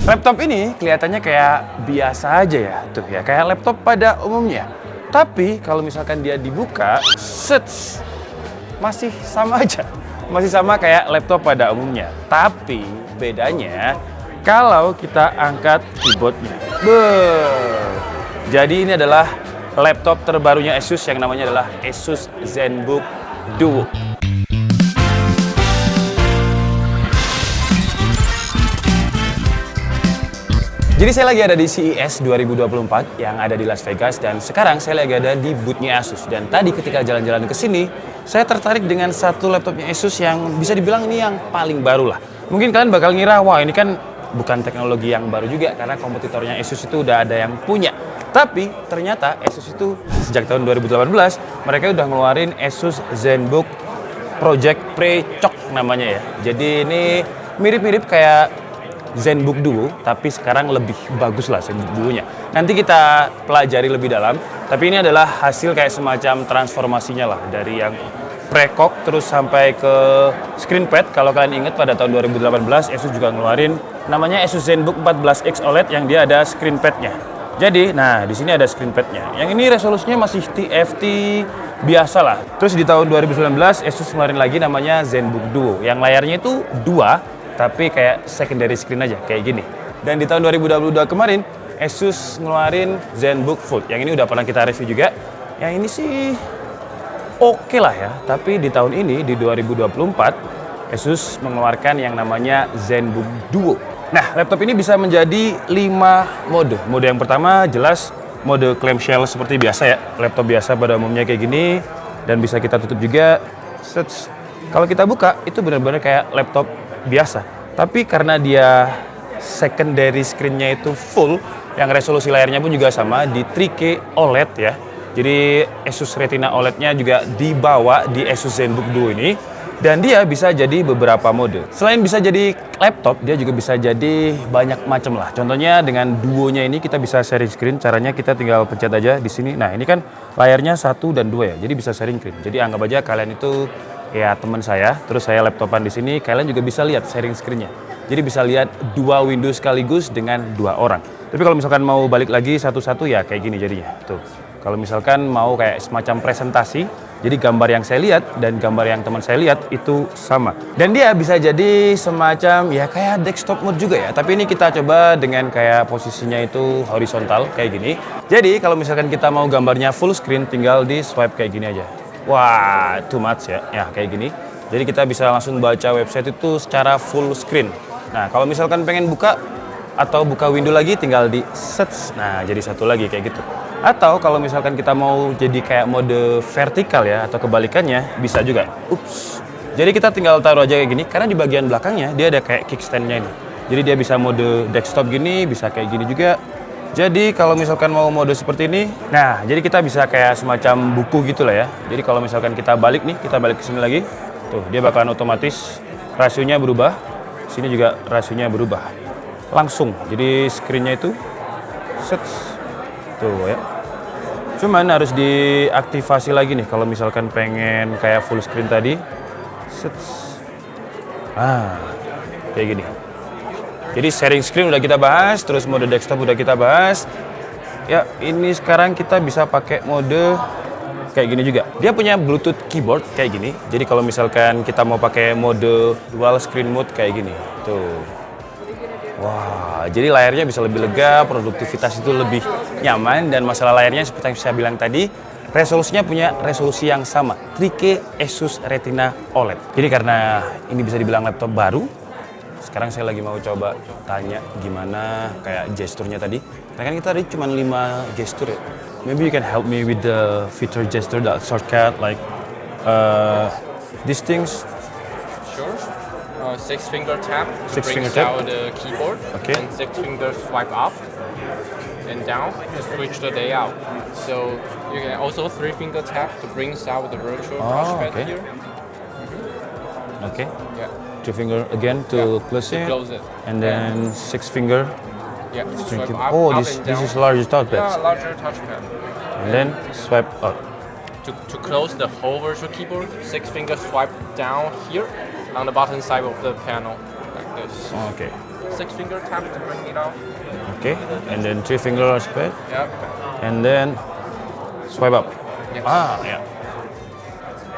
Laptop ini kelihatannya kayak biasa aja ya, tuh ya, kayak laptop pada umumnya. Tapi kalau misalkan dia dibuka, masih sama aja. Masih sama kayak laptop pada umumnya. Tapi bedanya kalau kita angkat keyboardnya. Jadi ini adalah laptop terbarunya Asus yang namanya adalah Asus ZenBook Duo. Jadi saya lagi ada di CES 2024 yang ada di Las Vegas dan sekarang saya lagi ada di booth-nya Asus. Dan tadi ketika jalan-jalan ke sini, saya tertarik dengan satu laptopnya Asus yang bisa dibilang ini yang paling baru lah. Mungkin kalian bakal ngira, wah ini kan bukan teknologi yang baru juga karena kompetitornya Asus itu udah ada yang punya. Tapi ternyata Asus itu sejak tahun 2018 mereka udah ngeluarin Asus ZenBook Project Pre-Choc namanya ya. Jadi ini mirip-mirip kayak ZenBook Duo, tapi sekarang lebih bagus lah ZenBook Duo-nya. Nanti kita pelajari lebih dalam, tapi ini adalah hasil kayak semacam transformasinya lah, dari yang pre-cock terus sampai ke screenpad. Kalau kalian ingat pada tahun 2018, Asus juga ngeluarin namanya Asus ZenBook 14X OLED yang dia ada screenpad-nya. Jadi, nah di sini ada screenpad-nya. Yang ini resolusinya masih TFT biasa lah. Terus di tahun 2019, Asus ngeluarin lagi namanya ZenBook Duo, yang layarnya itu 2, tapi kayak secondary screen aja, kayak gini. Dan di tahun 2022 kemarin, Asus ngeluarin ZenBook Fold. Yang ini udah pernah kita review juga. Yang ini sih oke lah ya. Tapi di tahun ini, di 2024, Asus mengeluarkan yang namanya ZenBook Duo. Nah, laptop ini bisa menjadi 5 mode. Mode yang pertama jelas mode clamshell seperti biasa ya. Laptop biasa pada umumnya kayak gini. Dan bisa kita tutup juga. Kalau kita buka, itu benar-benar kayak laptop biasa, tapi karena dia secondary screen-nya itu full, yang resolusi layarnya pun juga sama di 3K OLED ya. Jadi Asus Retina OLED-nya juga dibawa di Asus ZenBook Duo ini, dan dia bisa jadi beberapa mode. Selain bisa jadi laptop, dia juga bisa jadi banyak macam lah. Contohnya dengan Duo-nya ini kita bisa sharing screen. Caranya kita tinggal pencet aja di sini. Nah ini kan layarnya 1 dan 2 ya, jadi bisa sharing screen. Jadi anggap aja kalian itu ya teman saya, terus saya laptopan di sini, kalian juga bisa lihat sharing screen-nya. Jadi bisa lihat 2 window sekaligus dengan 2 orang. Tapi kalau misalkan mau balik lagi satu-satu ya kayak gini jadinya. Tuh. Kalau misalkan mau kayak semacam presentasi, jadi gambar yang saya lihat dan gambar yang teman saya lihat itu sama. Dan dia bisa jadi semacam ya kayak desktop mode juga ya. Tapi ini kita coba dengan kayak posisinya itu horizontal kayak gini. Jadi kalau misalkan kita mau gambarnya full screen, tinggal di swipe kayak gini aja. Wah, too much ya. Ya, kayak gini. Jadi kita bisa langsung baca website itu secara full screen. Nah, kalau misalkan pengen buka atau buka window lagi, tinggal di search. Nah, jadi satu lagi kayak gitu. Atau kalau misalkan kita mau jadi kayak mode vertikal ya, atau kebalikannya, bisa juga. Ups. Jadi kita tinggal taruh aja kayak gini, karena di bagian belakangnya dia ada kayak kickstand-nya ini. Jadi dia bisa mode desktop gini, bisa kayak gini juga. Jadi kalau misalkan mau mode seperti ini, nah jadi kita bisa kayak semacam buku gitu lah ya. Jadi kalau misalkan kita balik nih, kita balik ke sini lagi, tuh dia bakalan otomatis rasionya berubah. Sini juga rasionya berubah. Langsung, jadi screen-nya itu set, tuh ya. Cuman harus diaktifasi lagi nih kalau misalkan pengen kayak full screen tadi. Set. Ah, kayak gini. Jadi sharing screen udah kita bahas, terus mode desktop udah kita bahas. Ya, ini sekarang kita bisa pakai mode kayak gini juga. Dia punya Bluetooth keyboard kayak gini. Jadi kalau misalkan kita mau pakai mode dual screen mode kayak gini. Tuh. Wah, jadi layarnya bisa lebih lega, produktivitas itu lebih nyaman, dan masalah layarnya seperti yang saya bilang tadi, resolusinya punya resolusi yang sama, 3K Asus Retina OLED. Jadi karena ini bisa dibilang laptop baru, sekarang saya lagi mau coba tanya gimana kayak gesturnya tadi. Nah kan kita tadi cuma 5 gestur ya. Maybe you can help me with the feature gesture, that shortcut, like these things. Sure. 6-finger tap to bring out the keyboard. Okay. And 6-finger swipe up and down to switch the layout. So you can also 3-finger tap to bring out the virtual touchpad okay. here. Okay. Yeah. 2 finger again to close it. Close it. And then 6 finger. Yeah. Swipe up, Oh, up this and down. is larger touchpad. Yeah, larger touchpad. And then swipe up. To close the whole virtual keyboard, 6-finger swipe down here on the bottom side of the panel, like this. Okay. 6 finger tap to bring it out. Oke, and then 3 finger spread, Yep. and then swipe up. Yes. Ya.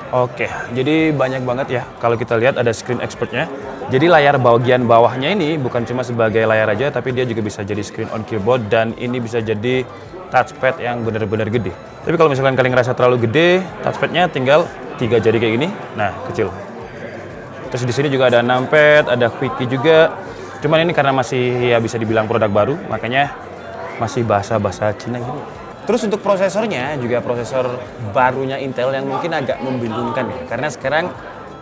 Oke, jadi banyak banget ya kalau kita lihat ada screen expertnya. Jadi layar bagian bawahnya ini bukan cuma sebagai layar aja, tapi dia juga bisa jadi screen on keyboard dan ini bisa jadi touchpad yang benar-benar gede. Tapi kalau misalkan kalian ngerasa terlalu gede, touchpadnya tinggal 3 jari kayak gini. Nah, kecil. Terus di sini juga ada numpad, ada quickie juga. Cuman ini karena masih ya bisa dibilang produk baru, makanya masih bahasa-bahasa Cina gitu. Terus untuk prosesornya juga prosesor barunya Intel yang mungkin agak membingungkan ya. Karena sekarang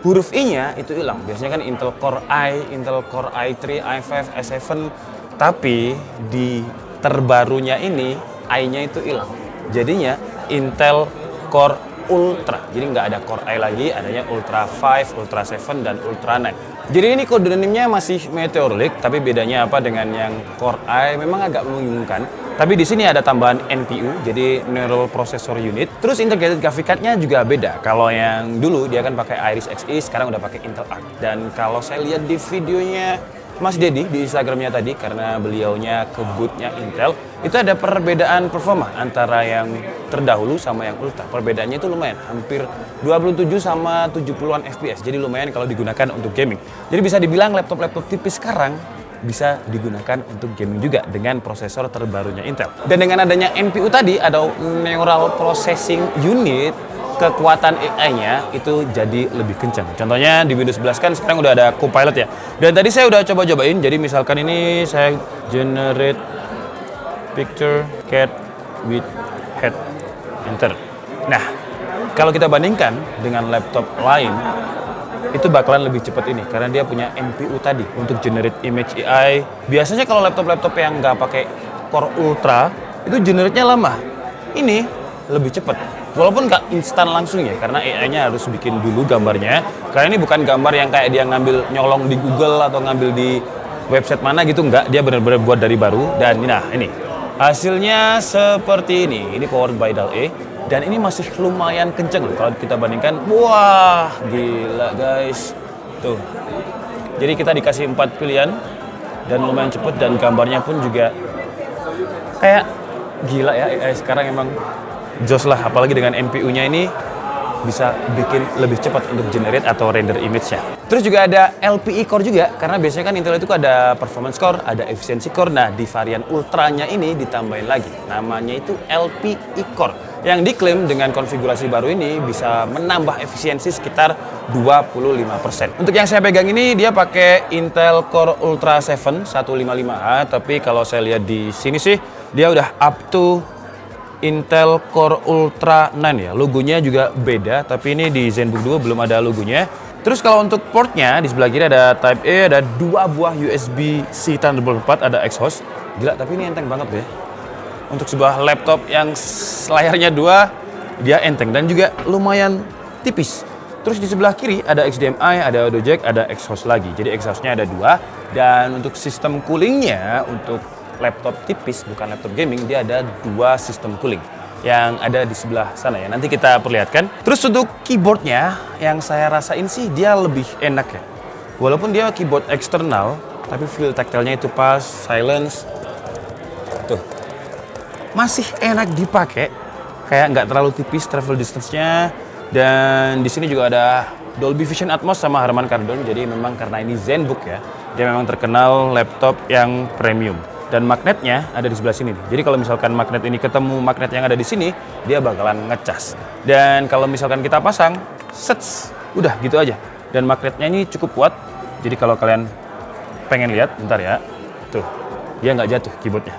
huruf I-nya itu hilang. Biasanya kan Intel Core i, Intel Core i3, i5, i7. Tapi di terbarunya ini I-nya itu hilang. Jadinya Intel Core Ultra. Jadi nggak ada Core i lagi, adanya Ultra 5, Ultra 7, dan Ultra 9. Jadi ini kode NIM-nya masih Meteor Lake, tapi bedanya apa dengan yang Core i memang agak membingungkan. Tapi di sini ada tambahan NPU, jadi Neural Processor Unit. Terus integrated graphic card-nya juga beda. Kalau yang dulu dia kan pakai Iris Xe, sekarang udah pakai Intel Arc. Dan kalau saya lihat di videonya Mas Dedi di Instagramnya tadi, karena beliaunya ke booth-nya Intel, itu ada perbedaan performa antara yang terdahulu sama yang Ultra. Perbedaannya itu lumayan, hampir 27 sama 70-an FPS. Jadi lumayan kalau digunakan untuk gaming. Jadi bisa dibilang laptop-laptop tipis sekarang bisa digunakan untuk gaming juga dengan prosesor terbarunya Intel. Dan dengan adanya NPU tadi, ada Neural Processing Unit, kekuatan AI-nya itu jadi lebih kencang. Contohnya di Windows 11 kan sekarang udah ada Copilot ya. Dan tadi saya udah coba-cobain, jadi misalkan ini saya generate picture cat with head, enter. Nah, kalau kita bandingkan dengan laptop lain, itu bakalan lebih cepat ini karena dia punya NPU tadi untuk generate image AI. Biasanya kalau laptop-laptop yang nggak pakai Core Ultra itu generate-nya lama. Ini lebih cepat. Walaupun nggak instan langsung ya, karena AI-nya harus bikin dulu gambarnya. Karena ini bukan gambar yang kayak dia ngambil nyolong di Google atau ngambil di website mana gitu, nggak. Dia benar-benar buat dari baru. Dan nah ini hasilnya seperti ini. Ini powered by DAL-E. Dan ini masih lumayan kenceng kalau kita bandingkan. Wah, gila guys. Tuh. Jadi kita dikasih 4 pilihan dan lumayan cepet dan gambarnya pun juga kayak gila ya. AI sekarang emang jos lah, apalagi dengan NPU-nya ini bisa bikin lebih cepat untuk generate atau render image-nya. Terus juga ada LPE core juga, karena biasanya kan Intel itu ada performance core, ada efficiency core. Nah, di varian ultranya ini ditambahin lagi. Namanya itu LPE core. Yang diklaim dengan konfigurasi baru ini bisa menambah efisiensi sekitar 25%. Untuk yang saya pegang ini, dia pakai Intel Core Ultra 7 155A, tapi kalau saya lihat di sini sih, dia udah up to Intel Core Ultra 9 ya. Logonya juga beda, tapi ini di ZenBook 2 belum ada logonya. Terus kalau untuk portnya, di sebelah kiri ada Type A, ada 2 buah USB-C Thunderbolt 4, ada exhaust. Gila, tapi ini enteng banget ya. Untuk sebuah laptop yang layarnya 2, dia enteng dan juga lumayan tipis. Terus di sebelah kiri ada HDMI, ada audio jack, ada exhaust lagi. Jadi exhaustnya ada 2. Dan untuk sistem coolingnya, untuk laptop tipis, bukan laptop gaming, dia ada 2 sistem cooling yang ada di sebelah sana ya. Nanti kita perlihatkan. Terus untuk keyboardnya, yang saya rasain sih dia lebih enak ya. Walaupun dia keyboard eksternal, tapi feel tactile-nya itu pas, silence. Tuh. Masih enak dipakai, kayak nggak terlalu tipis travel distance-nya. Dan di sini juga ada Dolby Vision Atmos sama Harman Kardon. Jadi memang karena ini ZenBook ya, dia memang terkenal laptop yang premium. Dan magnetnya ada di sebelah sini nih. Jadi kalau misalkan magnet ini ketemu magnet yang ada di sini, dia bakalan ngecas. Dan kalau misalkan kita pasang, sets, udah gitu aja. Dan magnetnya ini cukup kuat. Jadi kalau kalian pengen lihat, bentar ya, tuh, dia nggak jatuh keyboardnya.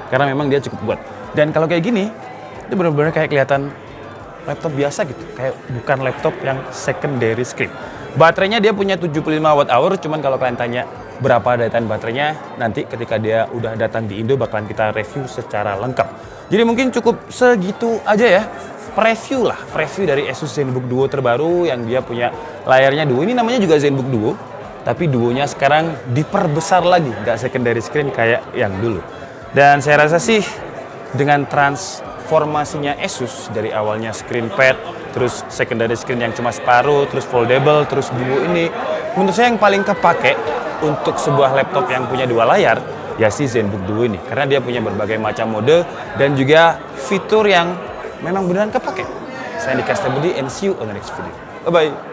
Karena memang dia cukup kuat. Dan kalau kayak gini, itu benar-benar kayak kelihatan laptop biasa gitu. Kayak bukan laptop yang secondary screen. Baterainya dia punya 75 Wh, cuman kalau kalian tanya berapa daya tahan baterainya, nanti ketika dia udah datang di Indo bakalan kita review secara lengkap. Jadi mungkin cukup segitu aja ya. Preview dari Asus ZenBook Duo terbaru yang dia punya layarnya Duo. Ini namanya juga ZenBook Duo, tapi Duonya sekarang diperbesar lagi, nggak secondary screen kayak yang dulu. Dan saya rasa sih dengan transformasinya Asus dari awalnya screen pad, terus secondary screen yang cuma separuh, terus foldable, terus Duo ini, menurut saya yang paling kepake untuk sebuah laptop yang punya 2 layar, ya si ZenBook Duo ini. Karena dia punya berbagai macam mode dan juga fitur yang memang beneran kepake. Saya Andika Setiabudi and see you on the next video. Bye-bye.